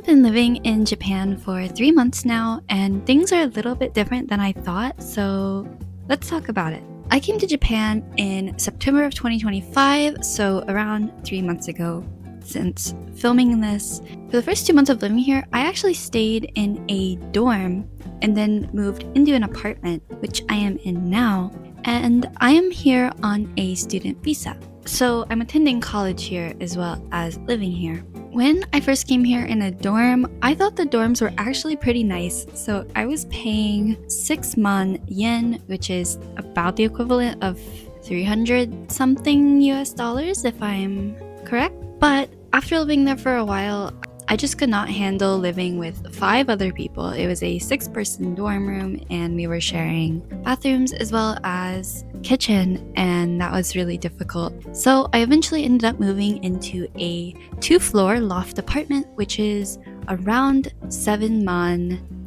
I've been living in Japan for 3 months now, and things are a little bit different than I thought, so let's talk about it. I came to Japan in September of 2025, so around 3 months ago. Since filming this, for the first 2 months of living here, I actually stayed in a dorm and then moved into an apartment, which I am in now, and I am here on a student visa. So I'm attending college here as well as living here. When I first came here in a dorm, I thought the dorms were actually pretty nice. So I was paying 6 yen, which is about the equivalent of 300 something US dollars if I'm correct. But after living there for a while, I just could not handle living with 5 other people. It was a 6-person dorm room and we were sharing bathrooms as well as kitchen, and that was really difficult. So I eventually ended up moving into a 2-floor loft apartment, which is around 7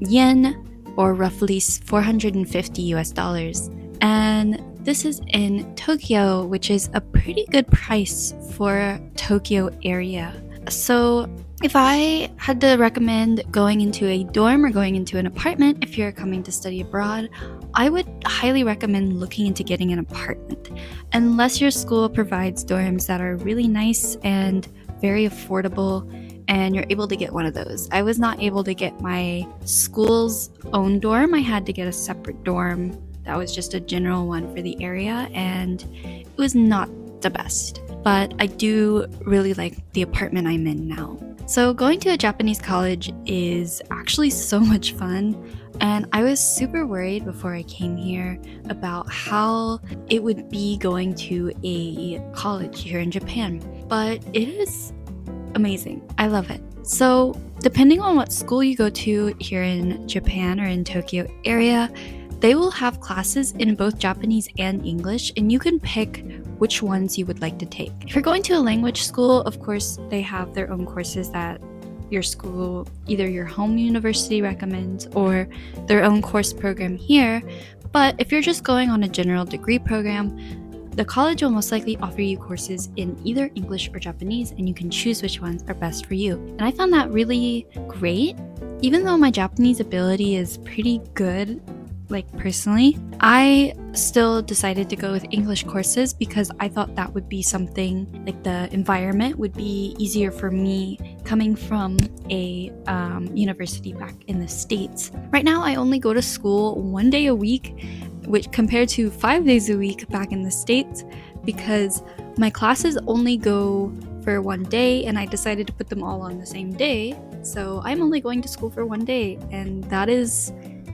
yen or roughly 450 US dollars. And this is in Tokyo, which is a pretty good price for Tokyo area. So if I had to recommend going into a dorm or going into an apartment if you're coming to study abroad, I would highly recommend looking into getting an apartment. Unless your school provides dorms that are really nice and very affordable and you're able to get one of those. I was not able to get my school's own dorm. I had to get a separate dorm that was just a general one for the area, and it was not the best. But I do really like the apartment I'm in now. So going to a Japanese college is actually so much fun, and I was super worried before I came here about how it would be going to a college here in Japan. But it is amazing. I love it. So depending on what school you go to here in Japan or in Tokyo area, they will have classes in both Japanese and English, and you can pick which ones you would like to take. If you're going to a language school, of course, they have their own courses that your school, either your home university recommends or their own course program here. But if you're just going on a general degree program, the college will most likely offer you courses in either English or Japanese, and you can choose which ones are best for you. And I found that really great. Even though my Japanese ability is pretty good, personally, I still decided to go with English courses because I thought that would be something, the environment would be easier for me coming from a university back in the States. Right now, I only go to school 1 day a week, which compared to 5 days a week back in the States, because my classes only go for 1 day and I decided to put them all on the same day. So I'm only going to school for 1 day, and that is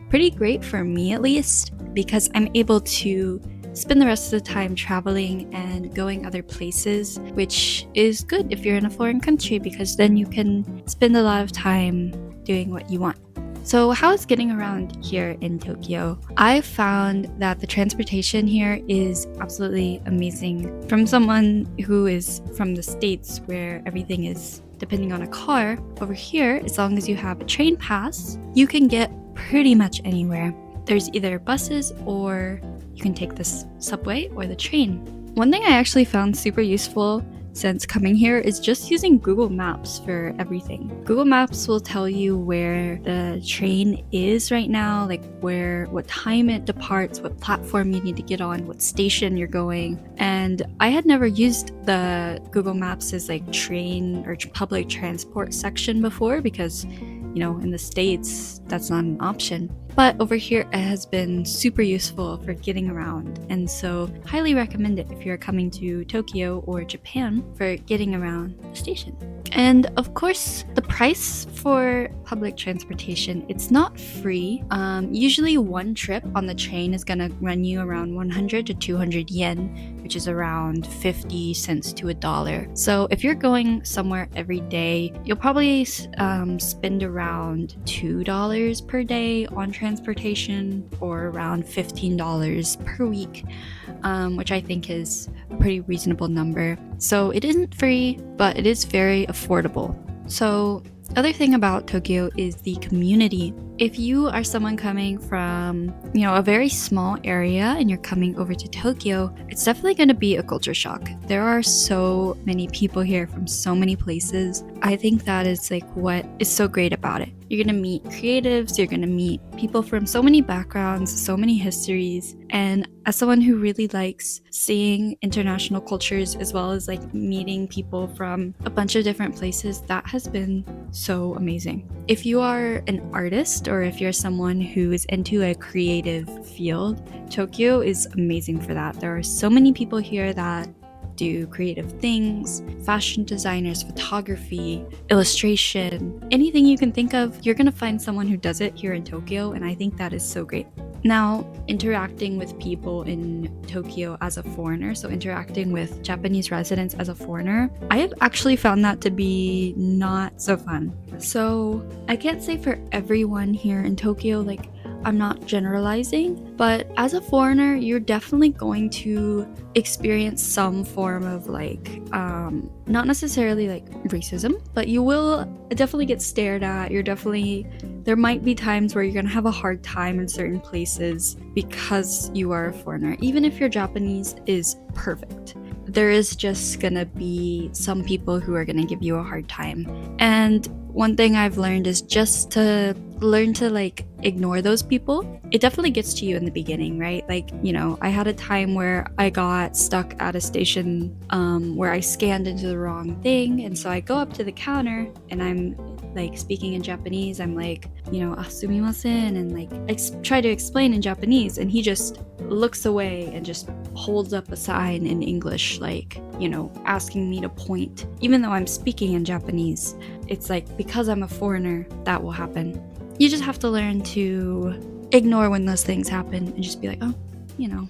pretty great for me, at least, because I'm able to spend the rest of the time traveling and going other places, which is good if you're in a foreign country because then you can spend a lot of time doing what you want. So how is getting around here in Tokyo? I found that the transportation here is absolutely amazing. From someone who is from the States where everything is depending on a car, over here, as long as you have a train pass, you can get pretty much anywhere. There's either buses or you can take the subway or the train. One thing I actually found super useful since coming here is just using Google Maps for everything. Google Maps will tell you where the train is right now, what time it departs, what platform you need to get on, what station you're going. And I had never used the Google Maps as train or public transport section before because in the States, that's not an option. But over here, it has been super useful for getting around. And so highly recommend it if you're coming to Tokyo or Japan for getting around the station. And of course, the price for public transportation, it's not free. Usually one trip on the train is gonna run you around 100 to 200 yen, which is around 50 cents to $1. So if you're going somewhere every day, you'll probably spend around $2 per day on transportation, or around $15 per week, which I think is a pretty reasonable number. So it isn't free, but it is very affordable. So other thing about Tokyo is the community. if you are someone coming from, you know, a very small area and you're coming over to Tokyo, it's definitely going to be a culture shock. There are so many people here from so many places. I think that is like what is so great about it. You're going to meet creatives, you're going to meet people from so many backgrounds, so many histories. And as someone who really likes seeing international cultures as well as like meeting people from a bunch of different places, that has been so amazing. If you are an artist or if you're someone who is into a creative field, Tokyo is amazing for that. There are so many people here that do creative things, fashion designers, photography, illustration, anything you can think of, you're gonna find someone who does it here in Tokyo, and I think that is so great. Now, interacting with people in Tokyo as a foreigner, so interacting with Japanese residents as a foreigner, I have actually found that to be not so fun. So I can't say for everyone here in Tokyo, like I'm not generalizing, but as a foreigner, you're definitely going to experience some form of like, not necessarily like racism, but you will definitely get stared at. There might be times where you're gonna have a hard time in certain places because you are a foreigner. Even if your Japanese is perfect, there is just gonna be some people who are gonna give you a hard time. And one thing I've learned is just to learn to like ignore those people. It definitely gets to you in the beginning, right? Like, you know, I had a time where I got stuck at a station where I scanned into the wrong thing, and so I go up to the counter and I'm like speaking in Japanese. I'm like, you know, sumimasen, and like I try to explain in Japanese, and he just looks away and just holds up a sign in English, like, you know, asking me to point, even though I'm speaking in Japanese. It's like, because I'm a foreigner, that will happen. You just have to learn to ignore when those things happen and just be like, oh, you know,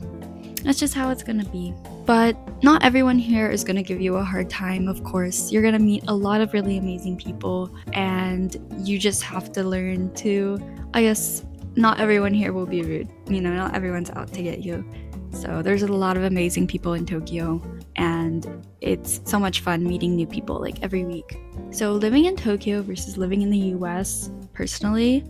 that's just how it's gonna be. But not everyone here is gonna give you a hard time, of course. You're gonna meet a lot of really amazing people, and you just have to learn to, I guess, not everyone here will be rude. You know, not everyone's out to get you. So there's a lot of amazing people in Tokyo, and it's so much fun meeting new people like every week. So living in Tokyo versus living in the US, personally,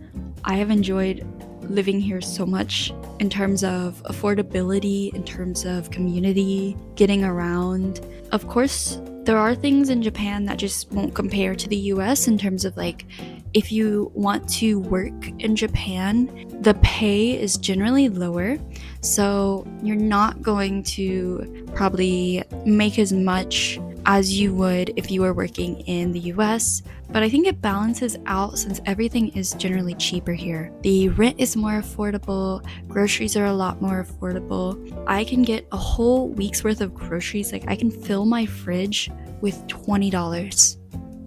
I have enjoyed living here so much in terms of affordability, in terms of community, getting around. Of course, there are things in Japan that just won't compare to the US in terms of like, if you want to work in Japan, the pay is generally lower. So you're not going to probably make as much as you would if you were working in the US. But I think it balances out since everything is generally cheaper here. The rent is more affordable, groceries are a lot more affordable. I can get a whole week's worth of groceries. Like I can fill my fridge with $20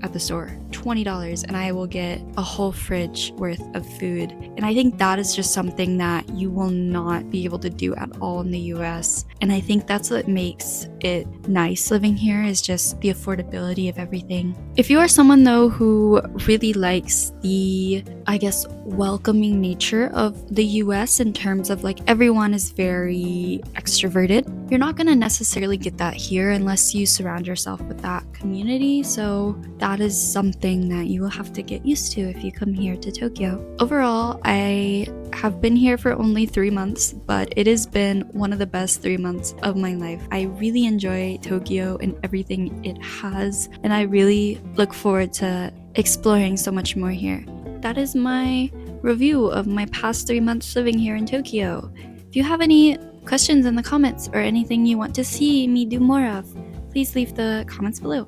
at the store, $20, and I will get a whole fridge worth of food. And I think that is just something that you will not be able to do at all in the US. And I think that's what makes it nice living here, is just the affordability of everything. If you are someone though who really likes the, I guess, welcoming nature of the US in terms of like everyone is very extroverted, you're not going to necessarily get that here unless you surround yourself with that community. So that is something that you will have to get used to if you come here to Tokyo. Overall, I have been here for only 3 months, but it has been one of the best 3 months of my life. I really enjoy Tokyo and everything it has, and I really look forward to exploring so much more here. That is my review of my past 3 months living here in Tokyo. If you have any questions in the comments or anything you want to see me do more of, please leave the comments below.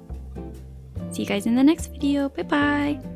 See you guys in the next video. Bye bye!